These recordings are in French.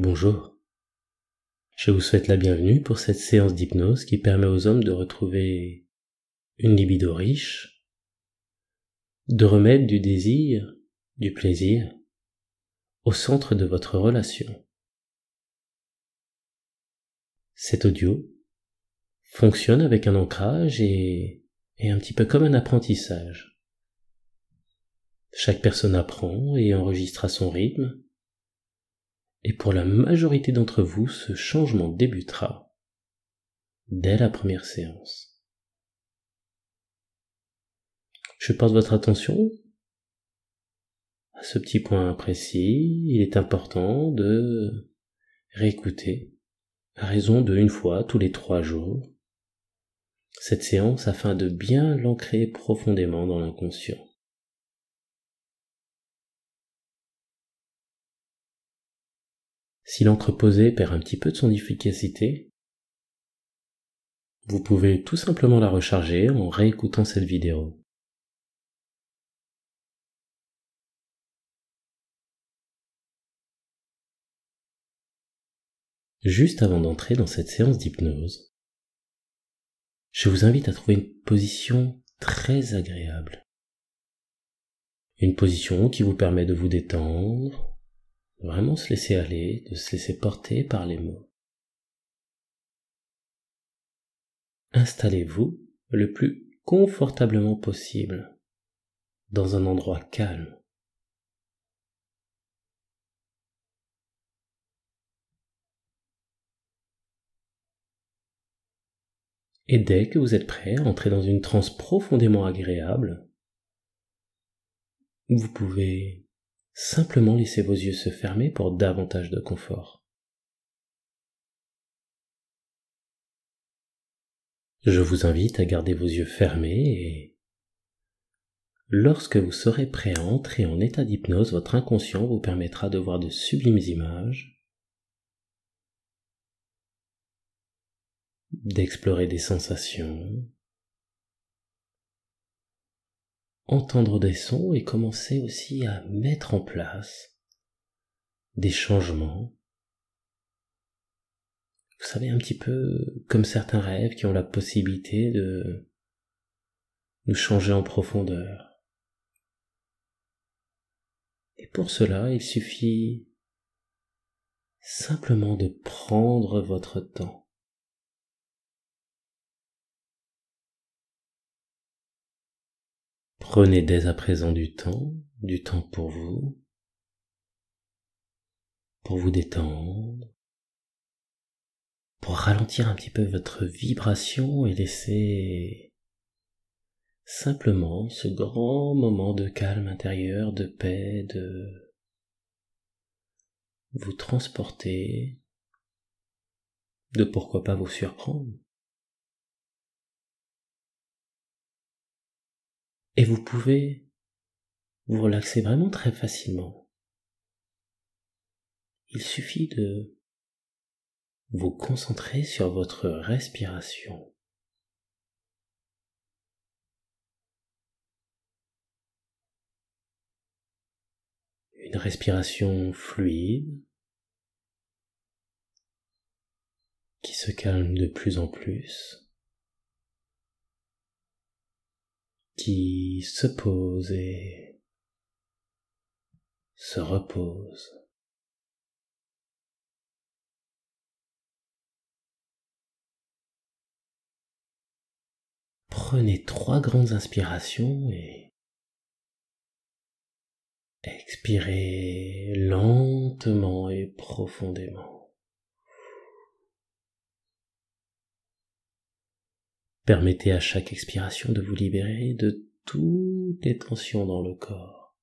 Bonjour, je vous souhaite la bienvenue pour cette séance d'hypnose qui permet aux hommes de retrouver une libido riche, de remettre du désir, du plaisir au centre de votre relation. Cet audio fonctionne avec un ancrage et un petit peu comme un apprentissage. Chaque personne apprend et enregistre à son rythme. Et pour la majorité d'entre vous, ce changement débutera dès la première séance. Je porte votre attention à ce petit point précis. Il est important de réécouter à raison de 1 fois tous les 3 jours cette séance afin de bien l'ancrer profondément dans l'inconscient. Si l'encre posée perd un petit peu de son efficacité, vous pouvez tout simplement la recharger en réécoutant cette vidéo. Juste avant d'entrer dans cette séance d'hypnose, je vous invite à trouver une position très agréable. Une position qui vous permet de vous détendre, de vraiment se laisser aller, de se laisser porter par les mots. Installez-vous le plus confortablement possible dans un endroit calme. Et dès que vous êtes prêt à entrer dans une transe profondément agréable, vous pouvez simplement laisser vos yeux se fermer pour davantage de confort. Je vous invite à garder vos yeux fermés et lorsque vous serez prêt à entrer en état d'hypnose, votre inconscient vous permettra de voir de sublimes images, d'explorer des sensations, entendre des sons et commencer aussi à mettre en place des changements. Vous savez, un petit peu comme certains rêves qui ont la possibilité de nous changer en profondeur. Et pour cela, il suffit simplement de prendre votre temps. Prenez dès à présent du temps pour vous détendre, pour ralentir un petit peu votre vibration et laisser simplement ce grand moment de calme intérieur, de paix, de vous transporter, de pourquoi pas vous surprendre. Et vous pouvez vous relaxer vraiment très facilement. Il suffit de vous concentrer sur votre respiration. Une respiration fluide qui se calme de plus en plus, qui se pose et se repose. Prenez 3 grandes inspirations et expirez lentement et profondément. Permettez à chaque expiration de vous libérer de toutes les tensions dans le corps.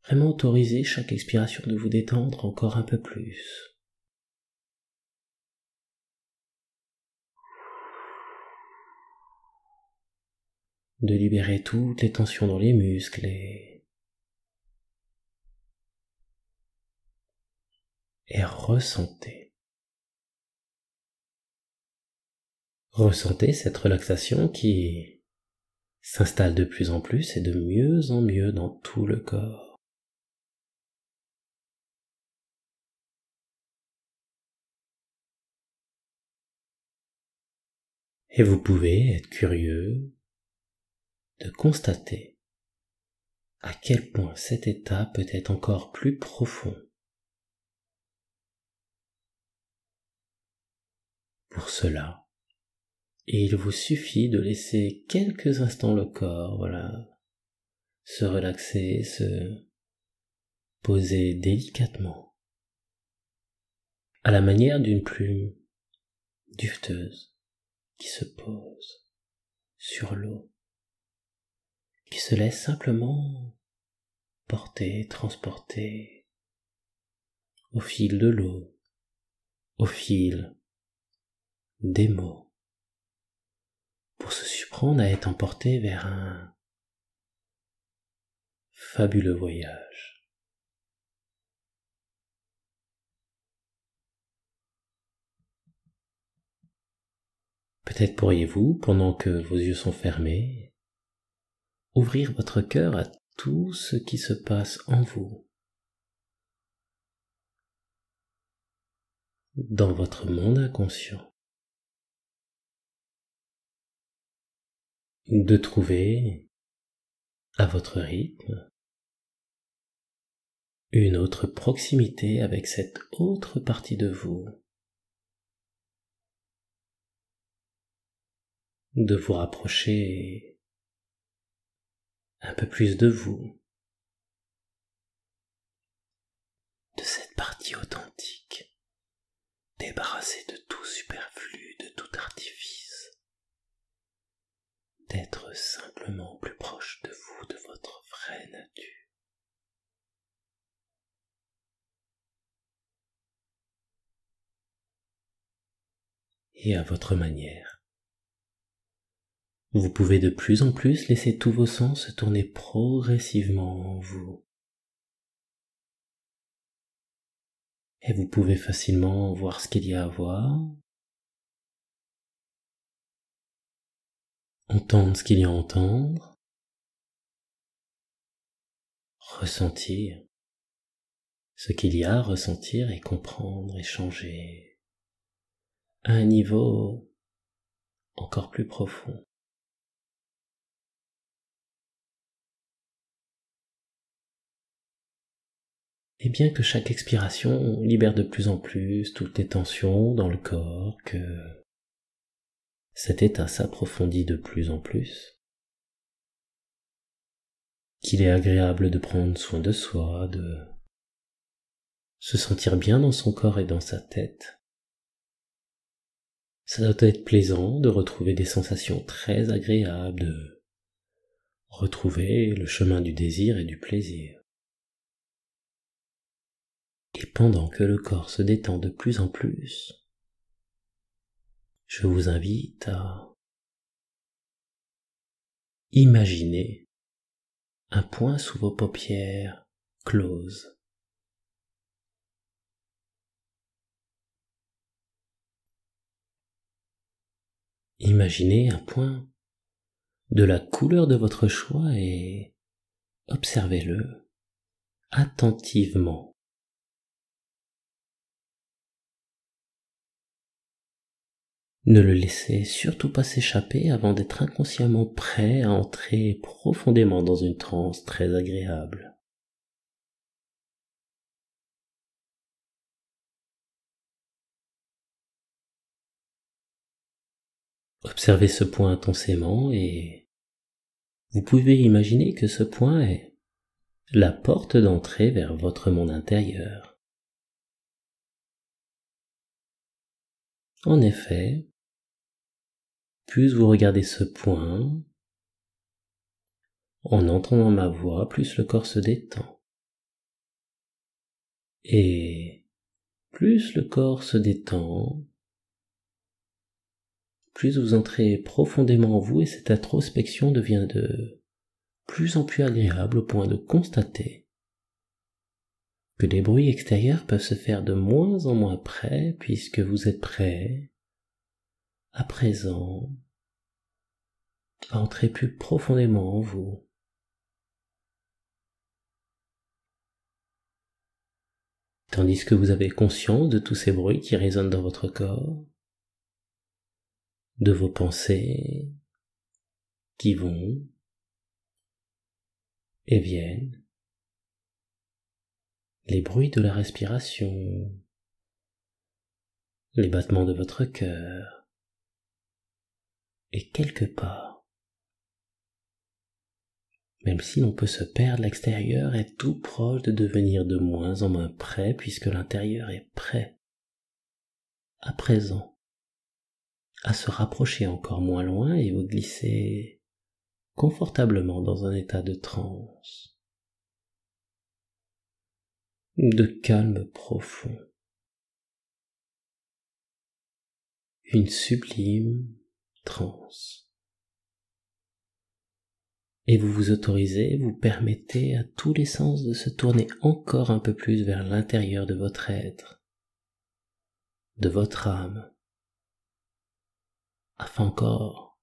Vraiment autorisez chaque expiration de vous détendre encore un peu plus. De libérer toutes les tensions dans les muscles et ressentez. Ressentez cette relaxation qui s'installe de plus en plus et de mieux en mieux dans tout le corps. Et vous pouvez être curieux de constater à quel point cet état peut être encore plus profond. Pour cela, il vous suffit de laisser quelques instants le corps, se relaxer, se poser délicatement, à la manière d'une plume duveteuse qui se pose sur l'eau, qui se laisse simplement porter, transporter au fil de l'eau, au fil des mots, pour se surprendre à être emporté vers un fabuleux voyage. Peut-être pourriez-vous, pendant que vos yeux sont fermés, ouvrir votre cœur à tout ce qui se passe en vous, dans votre monde inconscient. De trouver, à votre rythme, une autre proximité avec cette autre partie de vous, de vous rapprocher un peu plus de vous, de cette partie authentique, débarrassée de tout superflu, de tout artifice, d'être simplement plus proche de vous, de votre vraie nature. Et à votre manière, vous pouvez de plus en plus laisser tous vos sens se tourner progressivement en vous. Et vous pouvez facilement voir ce qu'il y a à voir, entendre ce qu'il y a à entendre, ressentir ce qu'il y a à ressentir et comprendre et changer à un niveau encore plus profond. Et bien que chaque expiration libère de plus en plus toutes les tensions dans le corps, que cet état s'approfondit de plus en plus, qu'il est agréable de prendre soin de soi, de se sentir bien dans son corps et dans sa tête. Ça doit être plaisant de retrouver des sensations très agréables, de retrouver le chemin du désir et du plaisir. Et pendant que le corps se détend de plus en plus, je vous invite à imaginer un point sous vos paupières closes. Imaginez un point de la couleur de votre choix et observez-le attentivement. Ne le laissez surtout pas s'échapper avant d'être inconsciemment prêt à entrer profondément dans une transe très agréable. Observez ce point intensément et vous pouvez imaginer que ce point est la porte d'entrée vers votre monde intérieur. En effet, plus vous regardez ce point, en entendant ma voix, plus le corps se détend. Et plus le corps se détend, plus vous entrez profondément en vous et cette introspection devient de plus en plus agréable au point de constater que les bruits extérieurs peuvent se faire de moins en moins près puisque vous êtes prêt à présent à entrer plus profondément en vous. Tandis que vous avez conscience de tous ces bruits qui résonnent dans votre corps, de vos pensées qui vont et viennent, les bruits de la respiration, les battements de votre cœur, et quelque part, même si l'on peut se perdre, l'extérieur est tout proche de devenir de moins en moins près puisque l'intérieur est prêt, à présent, à se rapprocher encore moins loin et vous glisser confortablement dans un état de transe, de calme profond, une sublime transe. Et vous vous autorisez, vous permettez à tous les sens de se tourner encore un peu plus vers l'intérieur de votre être, de votre âme, afin encore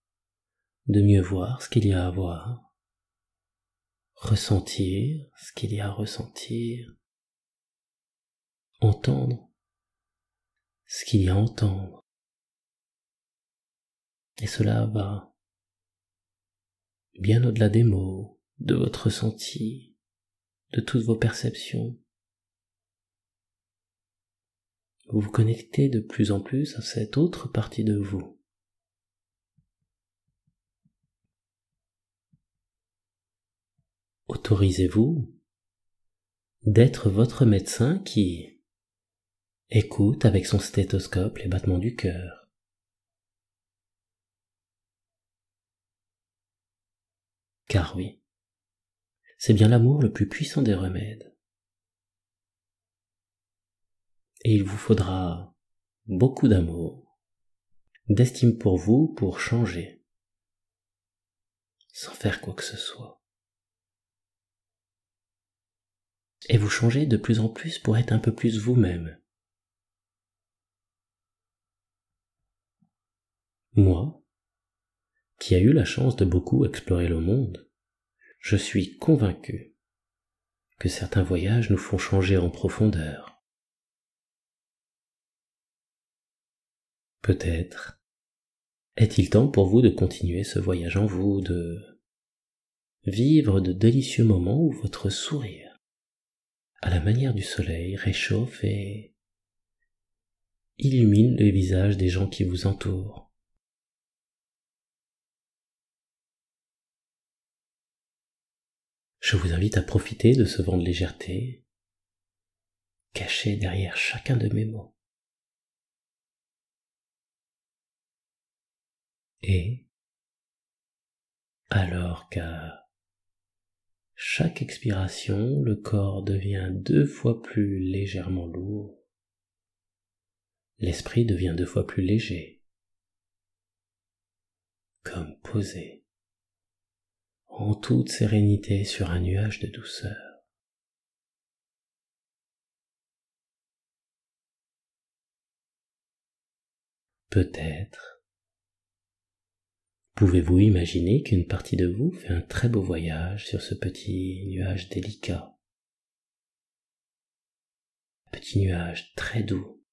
de mieux voir ce qu'il y a à voir, ressentir ce qu'il y a à ressentir, entendre ce qu'il y a à entendre. Et cela va bien au-delà des mots, de votre ressenti, de toutes vos perceptions. Vous vous connectez de plus en plus à cette autre partie de vous. Autorisez-vous d'être votre médecin qui écoute avec son stéthoscope les battements du cœur. Car oui, c'est bien l'amour le plus puissant des remèdes. Et il vous faudra beaucoup d'amour, d'estime pour vous pour changer, sans faire quoi que ce soit. Et vous changez de plus en plus pour être un peu plus vous-même. Moi, qui a eu la chance de beaucoup explorer le monde, je suis convaincu que certains voyages nous font changer en profondeur. Peut-être est-il temps pour vous de continuer ce voyage en vous, de vivre de délicieux moments où votre sourire, à la manière du soleil, réchauffe et illumine le visage des gens qui vous entourent. Je vous invite à profiter de ce vent de légèreté caché derrière chacun de mes mots. Et alors qu'à chaque expiration, le corps devient 2 fois plus légèrement lourd, l'esprit devient 2 fois plus léger, comme posé en toute sérénité sur un nuage de douceur. Peut-être pouvez-vous imaginer qu'une partie de vous fait un très beau voyage sur ce petit nuage délicat, petit nuage très doux,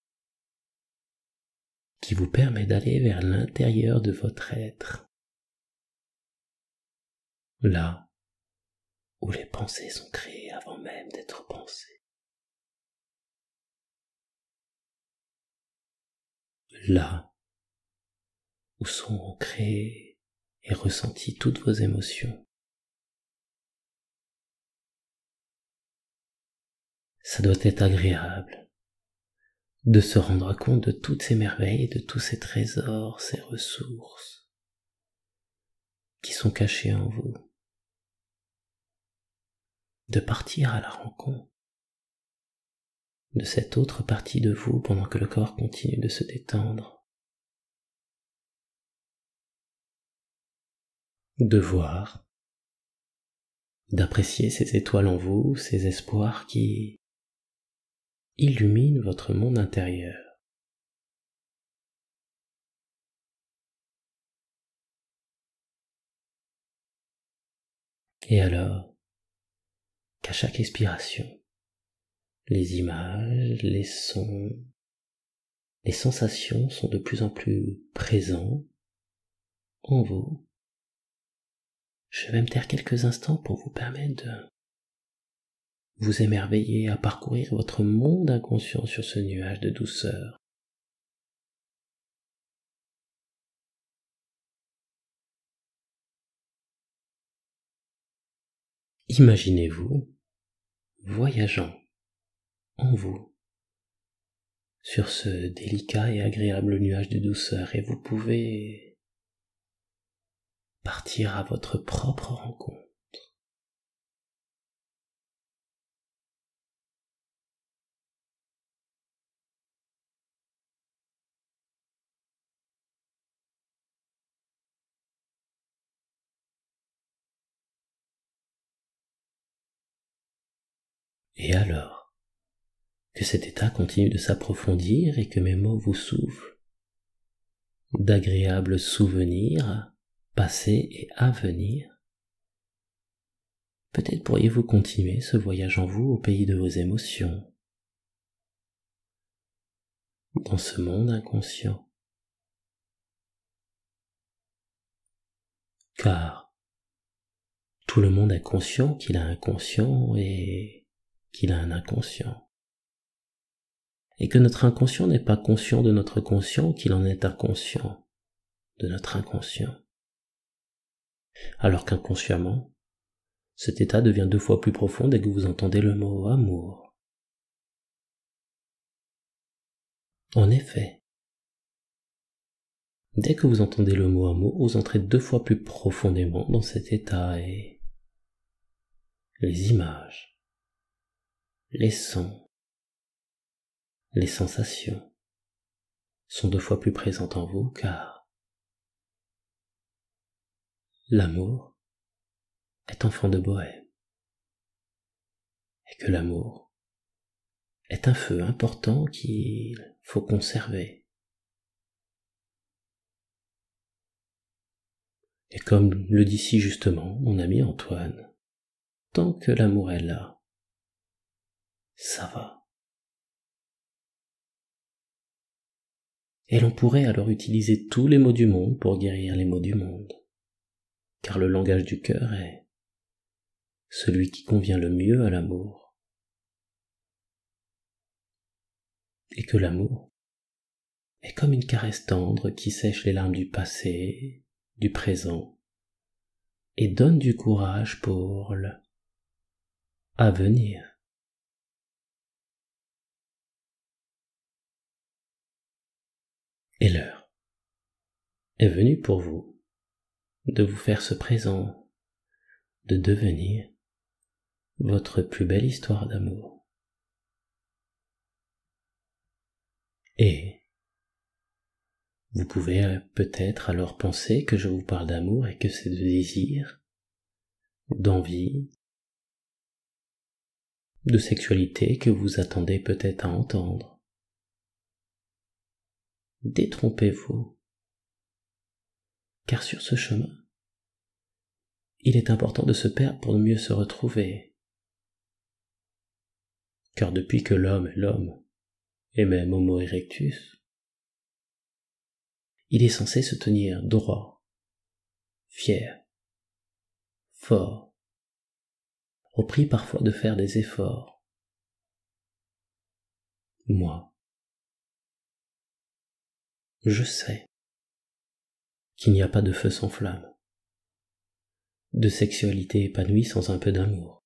qui vous permet d'aller vers l'intérieur de votre être, là où les pensées sont créées avant même d'être pensées, là où sont créées et ressenties toutes vos émotions. Ça doit être agréable de se rendre compte de toutes ces merveilles, de tous ces trésors, ces ressources qui sont cachés en vous, de partir à la rencontre de cette autre partie de vous pendant que le corps continue de se détendre, de voir, d'apprécier ces étoiles en vous, ces espoirs qui illuminent votre monde intérieur. Et alors, qu'à chaque expiration, les images, les sons, les sensations sont de plus en plus présents en vous. Je vais me taire quelques instants pour vous permettre de vous émerveiller à parcourir votre monde inconscient sur ce nuage de douceur. Imaginez-vous voyageant en vous sur ce délicat et agréable nuage de douceur et vous pouvez partir à votre propre rencontre. Et alors que cet état continue de s'approfondir et que mes mots vous soufflent d'agréables souvenirs passés et à venir, peut-être pourriez-vous continuer ce voyage en vous au pays de vos émotions, dans ce monde inconscient. Car tout le monde est conscient qu'il a un conscient et qu'il a un inconscient. Et que notre inconscient n'est pas conscient de notre conscient, qu'il en est inconscient de notre inconscient. Alors qu'inconsciemment, cet état devient 2 fois plus profond dès que vous entendez le mot amour. En effet, dès que vous entendez le mot amour, vous entrez 2 fois plus profondément dans cet état et les images, les sons, les sensations sont 2 fois plus présentes en vous car l'amour est enfant de bohème et que l'amour est un feu important qu'il faut conserver. Et comme le dit si justement mon ami Antoine, tant que l'amour est là, ça va. Et l'on pourrait alors utiliser tous les mots du monde pour guérir les maux du monde, car le langage du cœur est celui qui convient le mieux à l'amour. Et que l'amour est comme une caresse tendre qui sèche les larmes du passé, du présent, et donne du courage pour l'avenir. Et l'heure est venue pour vous de vous faire ce présent, de devenir votre plus belle histoire d'amour. Et vous pouvez peut-être alors penser que je vous parle d'amour et que c'est de désir, d'envie, de sexualité que vous attendez peut-être à entendre. Détrompez-vous, car sur ce chemin, il est important de se perdre pour mieux se retrouver. Car depuis que l'homme est l'homme, et même Homo erectus, il est censé se tenir droit, fier, fort, au prix parfois de faire des efforts. Moi, je sais qu'il n'y a pas de feu sans flamme, de sexualité épanouie sans un peu d'amour.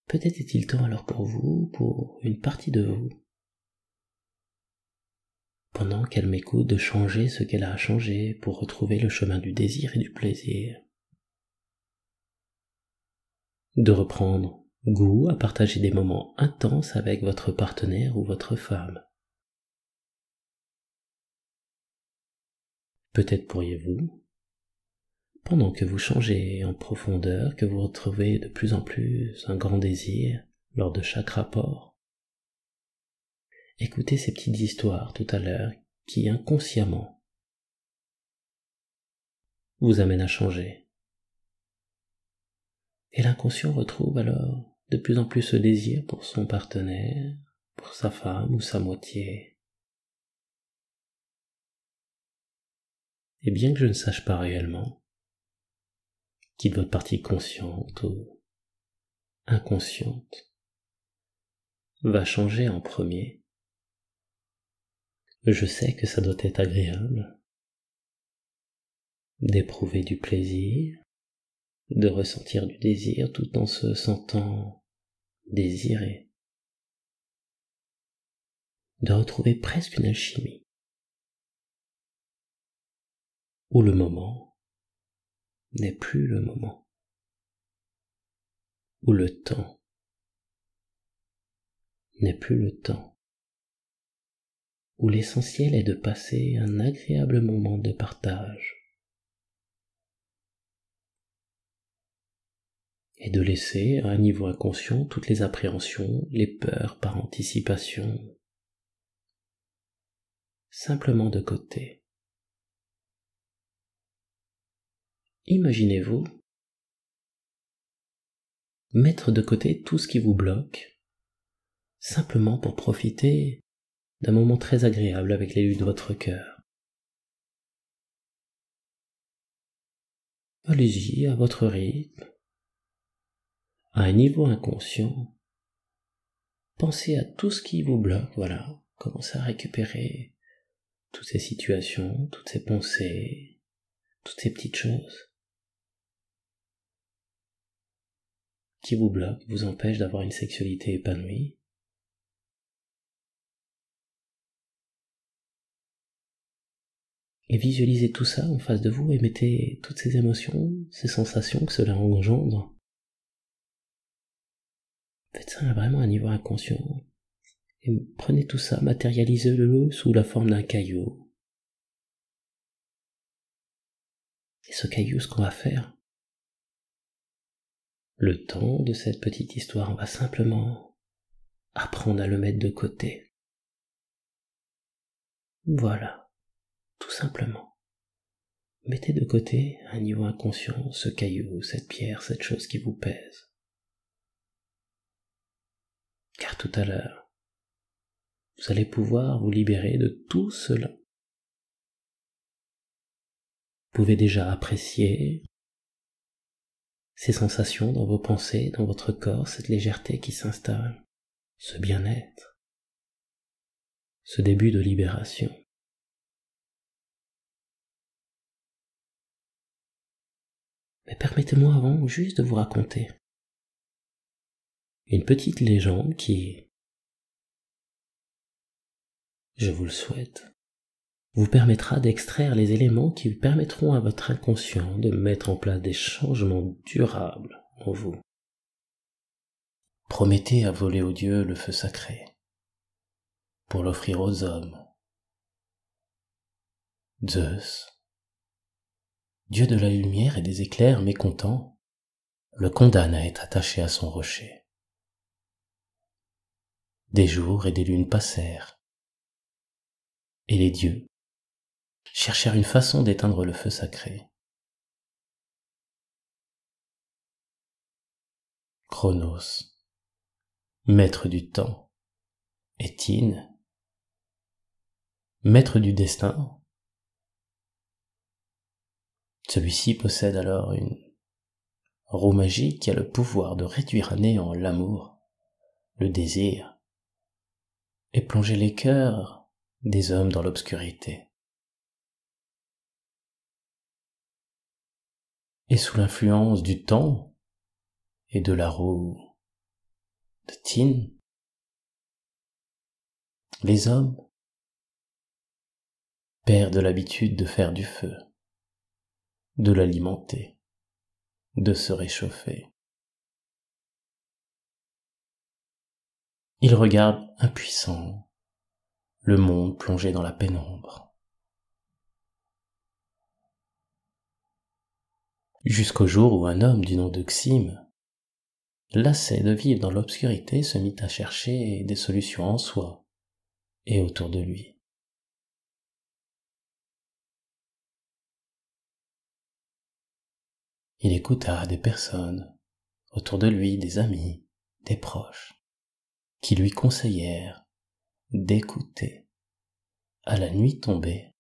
Peut-être est-il temps alors pour vous, pour une partie de vous, pendant qu'elle m'écoute, de changer ce qu'elle a à changer pour retrouver le chemin du désir et du plaisir, de reprendre goût à partager des moments intenses avec votre partenaire ou votre femme. Peut-être pourriez-vous, pendant que vous changez en profondeur, que vous retrouvez de plus en plus un grand désir lors de chaque rapport, écoutez ces petites histoires tout à l'heure qui inconsciemment vous amènent à changer, Et l'inconscient retrouve alors de plus en plus ce désir pour son partenaire, pour sa femme ou sa moitié. Et bien que je ne sache pas réellement qui de votre partie consciente ou inconsciente va changer en premier, je sais que ça doit être agréable d'éprouver du plaisir, de ressentir du désir tout en se sentant désiré, de retrouver presque une alchimie, où le moment n'est plus le moment, où le temps n'est plus le temps, où l'essentiel est de passer un agréable moment de partage et de laisser à un niveau inconscient toutes les appréhensions, les peurs par anticipation, simplement de côté. Imaginez-vous mettre de côté tout ce qui vous bloque, simplement pour profiter d'un moment très agréable avec l'élu de votre cœur. Allez-y à votre rythme, à un niveau inconscient. Pensez à tout ce qui vous bloque, voilà. Commencez à récupérer toutes ces situations, toutes ces pensées, toutes ces petites choses qui vous bloquent, vous empêchent d'avoir une sexualité épanouie. Et visualisez tout ça en face de vous et mettez toutes ces émotions, ces sensations que cela engendre. Faites ça vraiment à un niveau inconscient. Et prenez tout ça, matérialisez-le sous la forme d'un caillou. Et ce caillou, ce qu'on va faire, le temps de cette petite histoire, on va simplement apprendre à le mettre de côté. Voilà, tout simplement. Mettez de côté à un niveau inconscient ce caillou, cette pierre, cette chose qui vous pèse. Car tout à l'heure, vous allez pouvoir vous libérer de tout cela. Vous pouvez déjà apprécier ces sensations dans vos pensées, dans votre corps, cette légèreté qui s'installe, ce bien-être, ce début de libération. Mais permettez-moi avant juste de vous raconter une petite légende qui, je vous le souhaite, vous permettra d'extraire les éléments qui permettront à votre inconscient de mettre en place des changements durables en vous. Promettez à voler aux dieux le feu sacré pour l'offrir aux hommes. Zeus, dieu de la lumière et des éclairs mécontent, le condamne à être attaché à son rocher. Des jours et des lunes passèrent, et les dieux cherchèrent une façon d'éteindre le feu sacré. Chronos, maître du temps, et Tine, maître du destin. Celui-ci possède alors une roue magique qui a le pouvoir de réduire à néant l'amour, le désir, et plonger les cœurs des hommes dans l'obscurité. Et sous l'influence du temps et de la roue de Tine, les hommes perdent l'habitude de faire du feu, de l'alimenter, de se réchauffer. Ils regardent impuissants le monde plongé dans la pénombre. Jusqu'au jour où un homme du nom de Xime, lassé de vivre dans l'obscurité, se mit à chercher des solutions en soi et autour de lui. Il écouta des personnes autour de lui des amis, des proches, qui lui conseillèrent d'écouter, à la nuit tombée,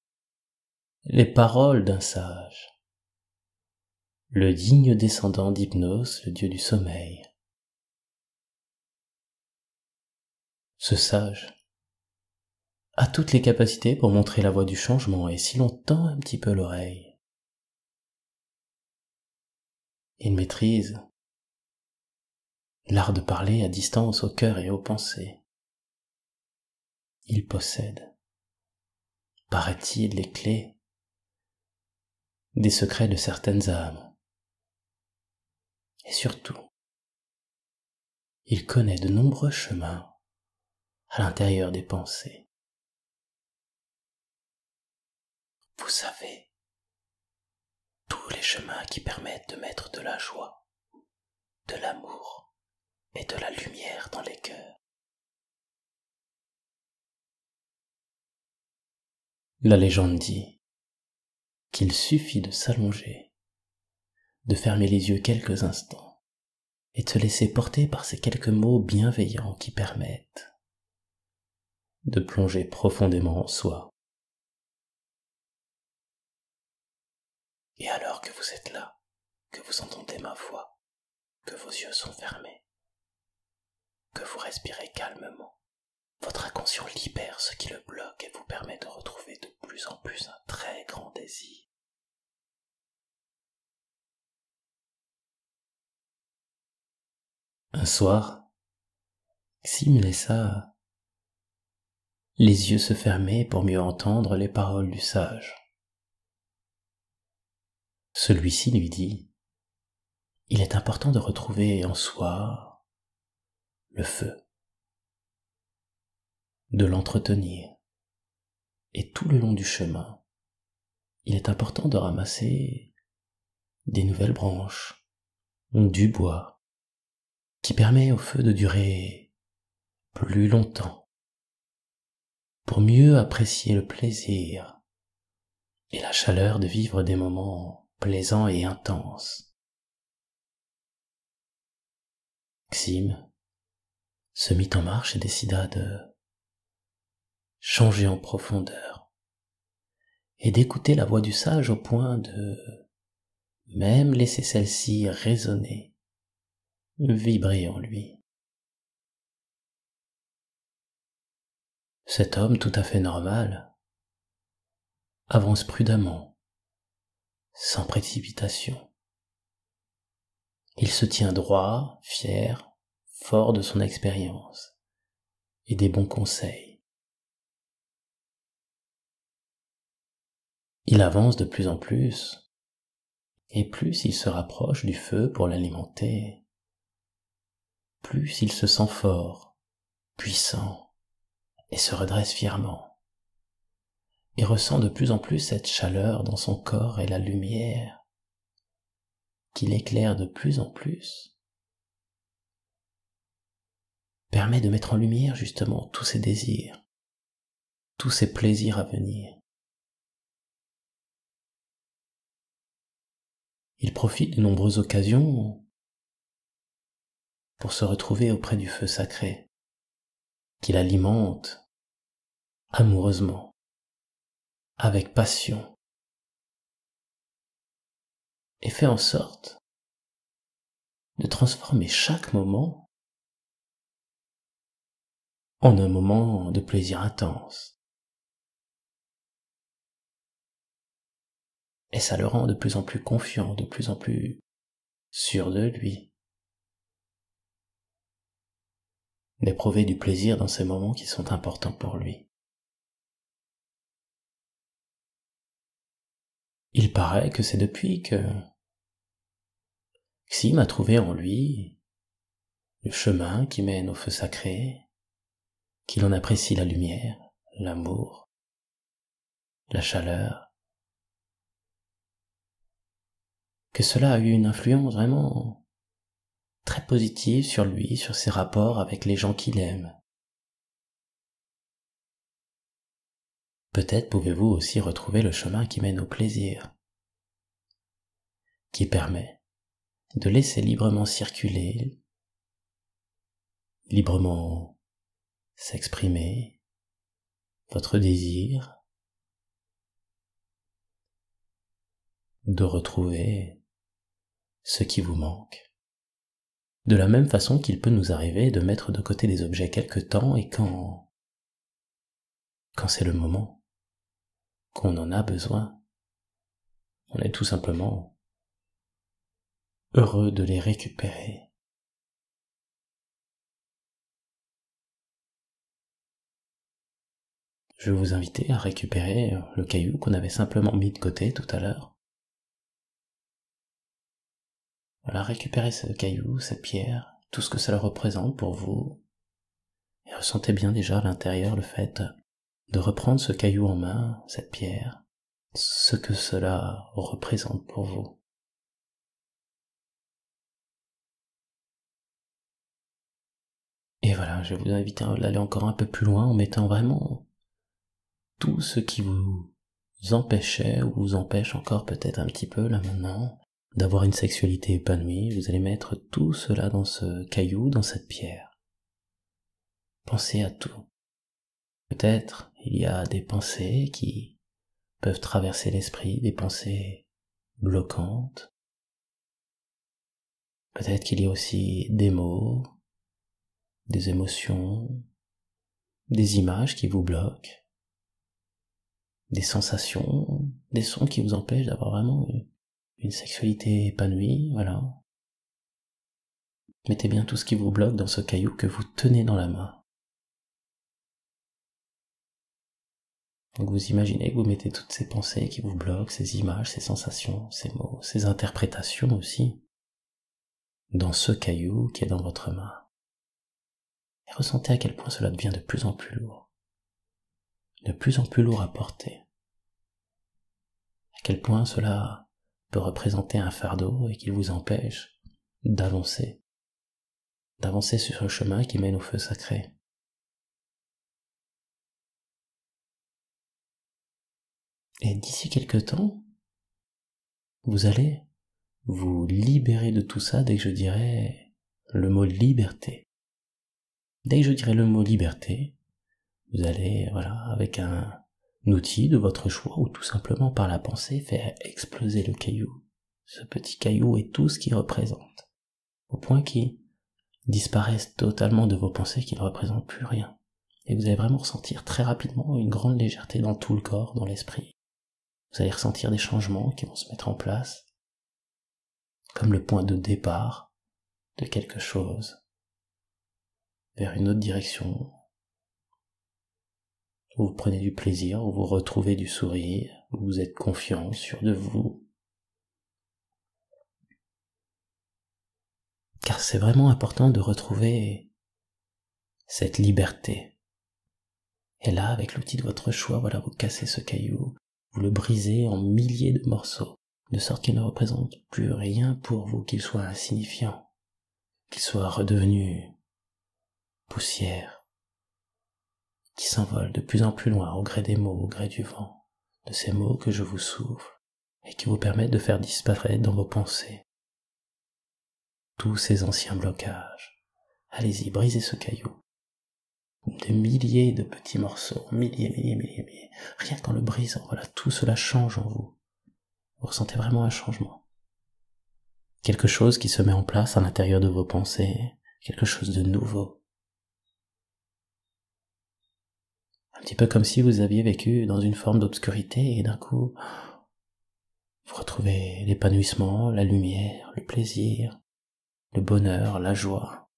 les paroles d'un sage, le digne descendant d'Hypnos, le dieu du sommeil. Ce sage a toutes les capacités pour montrer la voie du changement, et si l'on tend un petit peu l'oreille, il maîtrise l'art de parler à distance au cœur et aux pensées. Il possède, paraît-il, les clés des secrets de certaines âmes. Et surtout, il connaît de nombreux chemins à l'intérieur des pensées. Vous savez, tous les chemins qui permettent de mettre de la joie, de l'amour et de la lumière dans les cœurs. La légende dit qu'il suffit de s'allonger, de fermer les yeux quelques instants et de se laisser porter par ces quelques mots bienveillants qui permettent de plonger profondément en soi. Et alors que vous êtes là, que vous entendez ma voix, que vos yeux sont fermés, que vous respirez calmement, votre inconscient libère ce qui le bloque et vous permet de retrouver de plus en plus un très grand désir. Un soir, Xim laissa les yeux se fermer pour mieux entendre les paroles du sage. Celui-ci lui dit: il est important de retrouver en soi le feu, de l'entretenir, et tout le long du chemin, il est important de ramasser des nouvelles branches, du bois, qui permet au feu de durer plus longtemps, pour mieux apprécier le plaisir et la chaleur de vivre des moments plaisants et intenses. Xim se mit en marche et décida de changer en profondeur et d'écouter la voix du sage au point de même laisser celle-ci résonner, vibrer en lui. Cet homme tout à fait normal avance prudemment, sans précipitation. Il se tient droit, fier, fort de son expérience et des bons conseils. Il avance de plus en plus, et plus il se rapproche du feu pour l'alimenter, plus il se sent fort, puissant, et se redresse fièrement, et ressent de plus en plus cette chaleur dans son corps et la lumière qui l'éclaire de plus en plus, permet de mettre en lumière justement tous ses désirs, tous ses plaisirs à venir. Il profite de nombreuses occasions pour se retrouver auprès du feu sacré, qu'il alimente amoureusement, avec passion, et fait en sorte de transformer chaque moment en un moment de plaisir intense. Et ça le rend de plus en plus confiant, de plus en plus sûr de lui, d'éprouver du plaisir dans ces moments qui sont importants pour lui. Il paraît que c'est depuis que Xim a trouvé en lui le chemin qui mène au feu sacré, qu'il en apprécie la lumière, l'amour, la chaleur, que cela a eu une influence vraiment très positive sur lui, sur ses rapports avec les gens qu'il aime. Peut-être pouvez-vous aussi retrouver le chemin qui mène au plaisir, qui permet de laisser librement circuler, librement s'exprimer votre désir de retrouver ce qui vous manque. De la même façon qu'il peut nous arriver de mettre de côté des objets quelque temps et quand c'est le moment, qu'on en a besoin, on est tout simplement heureux de les récupérer. Je vais vous inviter à récupérer le caillou qu'on avait simplement mis de côté tout à l'heure. Voilà, récupérez ce caillou, cette pierre, tout ce que cela représente pour vous. Et ressentez bien déjà à l'intérieur le fait de reprendre ce caillou en main, cette pierre, ce que cela représente pour vous. Et voilà, je vais vous inviter à aller encore un peu plus loin en mettant vraiment tout ce qui vous empêchait ou vous empêche encore peut-être un petit peu là maintenant d'avoir une sexualité épanouie. Vous allez mettre tout cela dans ce caillou, dans cette pierre. Pensez à tout. Peut-être il y a des pensées qui peuvent traverser l'esprit, des pensées bloquantes. Peut-être qu'il y a aussi des mots, des émotions, des images qui vous bloquent, des sensations, des sons qui vous empêchent d'avoir vraiment une sexualité épanouie, voilà. Mettez bien tout ce qui vous bloque dans ce caillou que vous tenez dans la main. Donc vous imaginez que vous mettez toutes ces pensées qui vous bloquent, ces images, ces sensations, ces mots, ces interprétations aussi, dans ce caillou qui est dans votre main. Et ressentez à quel point cela devient de plus en plus lourd. De plus en plus lourd à porter. À quel point cela peut représenter un fardeau et qu'il vous empêche d'avancer sur le chemin qui mène au feu sacré. Et d'ici quelque temps, vous allez vous libérer de tout ça dès que je dirai le mot liberté. Dès que je dirai le mot liberté, vous allez, voilà, avec un outil de votre choix ou tout simplement par la pensée, faire exploser le caillou. Ce petit caillou et tout ce qu'il représente. Au point qu'il disparaisse totalement de vos pensées, qu'il ne représente plus rien. Et vous allez vraiment ressentir très rapidement une grande légèreté dans tout le corps, dans l'esprit. Vous allez ressentir des changements qui vont se mettre en place, comme le point de départ de quelque chose, vers une autre direction, où vous prenez du plaisir, où vous retrouvez du sourire, où vous êtes confiant, sûr de vous. Car c'est vraiment important de retrouver cette liberté. Et là, avec l'outil de votre choix, voilà, vous cassez ce caillou, vous le brisez en milliers de morceaux, de sorte qu'il ne représente plus rien pour vous, qu'il soit insignifiant, qu'il soit redevenu poussière, qui s'envole de plus en plus loin au gré des mots, au gré du vent, de ces mots que je vous souffle, et qui vous permettent de faire disparaître dans vos pensées tous ces anciens blocages. Allez-y, brisez ce caillou. De milliers de petits morceaux, milliers. Rien qu'en le brisant, voilà, tout cela change en vous. Vous ressentez vraiment un changement. Quelque chose qui se met en place à l'intérieur de vos pensées, quelque chose de nouveau. Un petit peu comme si vous aviez vécu dans une forme d'obscurité et d'un coup, vous retrouvez l'épanouissement, la lumière, le plaisir, le bonheur, la joie.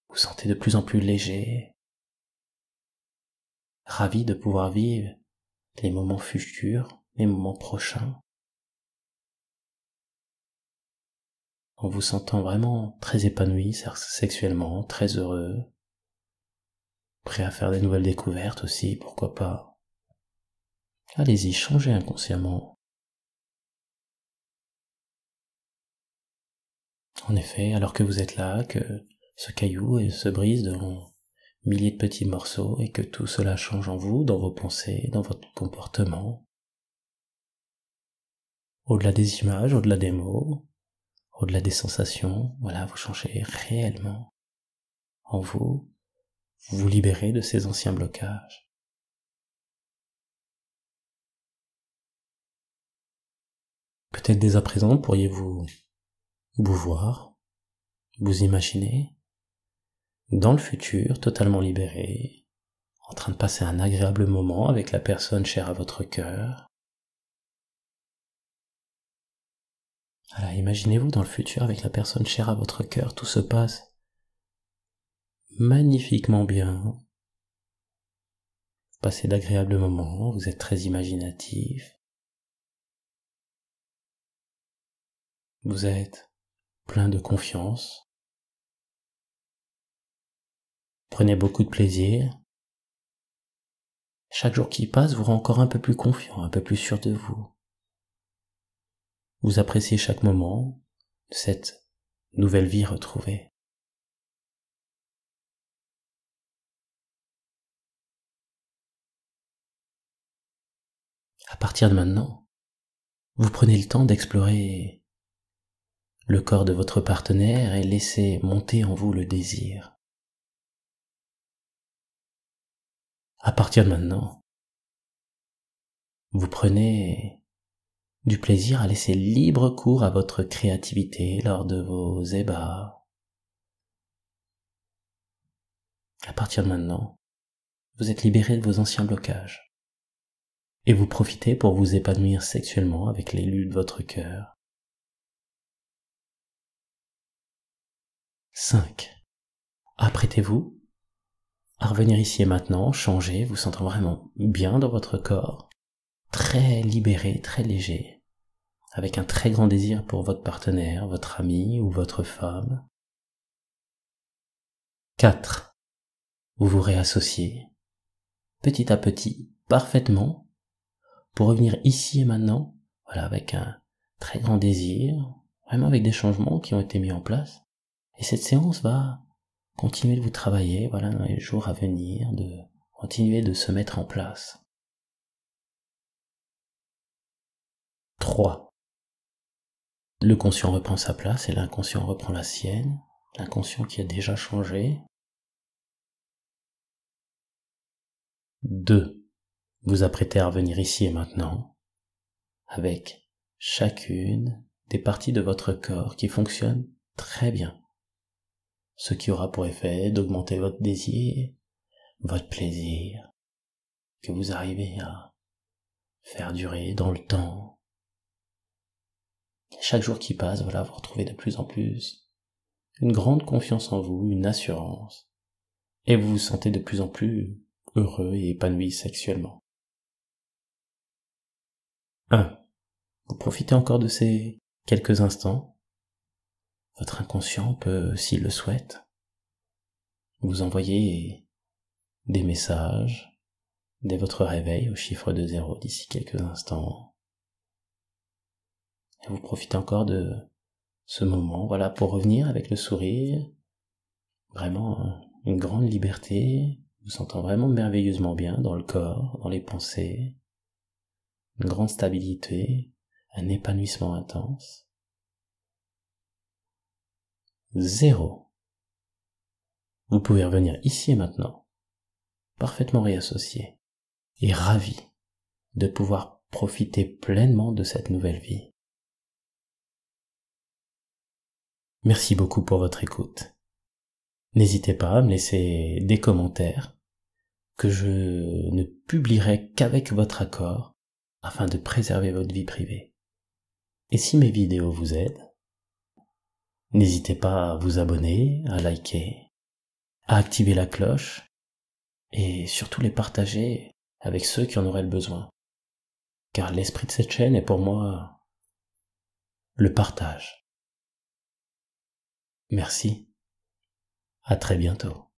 Vous sentez de plus en plus léger, ravi de pouvoir vivre les moments futurs, les moments prochains, en vous sentant vraiment très épanoui sexuellement, très heureux, prêt à faire des nouvelles découvertes aussi, pourquoi pas. Allez-y, changez inconsciemment. En effet, alors que vous êtes là, que ce caillou se brise en milliers de petits morceaux et que tout cela change en vous, dans vos pensées, dans votre comportement. Au-delà des images, au-delà des mots, au-delà des sensations, voilà, vous changez réellement en vous, vous vous libérez de ces anciens blocages. Peut-être dès à présent pourriez-vous vous voir, vous imaginer, dans le futur, totalement libéré, en train de passer un agréable moment avec la personne chère à votre cœur. Voilà, imaginez-vous dans le futur avec la personne chère à votre cœur, tout se passe magnifiquement bien. Vous passez d'agréables moments, vous êtes très imaginatif. Vous êtes plein de confiance. Prenez beaucoup de plaisir. Chaque jour qui passe vous rend encore un peu plus confiant, un peu plus sûr de vous. Vous appréciez chaque moment de cette nouvelle vie retrouvée. À partir de maintenant, vous prenez le temps d'explorer le corps de votre partenaire et laissez monter en vous le désir. À partir de maintenant, vous prenez du plaisir à laisser libre cours à votre créativité lors de vos ébats. À partir de maintenant, vous êtes libéré de vos anciens blocages et vous profitez pour vous épanouir sexuellement avec l'élu de votre cœur. 5. Apprêtez-vous à revenir ici et maintenant, changer, vous sentant vraiment bien dans votre corps, très libéré, très léger, avec un très grand désir pour votre partenaire, votre ami ou votre femme. 4. Vous vous réassociez, petit à petit, parfaitement, pour revenir ici et maintenant, voilà, avec un très grand désir, vraiment avec des changements qui ont été mis en place. Et cette séance va continuer de vous travailler, voilà, dans les jours à venir, de continuer de se mettre en place. 3. Le conscient reprend sa place et l'inconscient reprend la sienne, l'inconscient qui a déjà changé. 2. Vous apprêtez à revenir ici et maintenant, avec chacune des parties de votre corps qui fonctionnent très bien. Ce qui aura pour effet d'augmenter votre désir, votre plaisir, que vous arrivez à faire durer dans le temps. Chaque jour qui passe, voilà, vous retrouvez de plus en plus une grande confiance en vous, une assurance, et vous vous sentez de plus en plus heureux et épanoui sexuellement. 1. Vous profitez encore de ces quelques instants. Votre inconscient peut, s'il le souhaite, vous envoyer des messages dès votre réveil au chiffre de 0 d'ici quelques instants. Et vous profitez encore de ce moment, voilà, pour revenir avec le sourire, vraiment une grande liberté, vous sentant vraiment merveilleusement bien dans le corps, dans les pensées, une grande stabilité, un épanouissement intense. 0. Vous pouvez revenir ici et maintenant, parfaitement réassocié, et ravi de pouvoir profiter pleinement de cette nouvelle vie. Merci beaucoup pour votre écoute. N'hésitez pas à me laisser des commentaires que je ne publierai qu'avec votre accord afin de préserver votre vie privée. Et si mes vidéos vous aident, n'hésitez pas à vous abonner, à liker, à activer la cloche et surtout les partager avec ceux qui en auraient le besoin. Car l'esprit de cette chaîne est pour moi le partage. Merci. À très bientôt.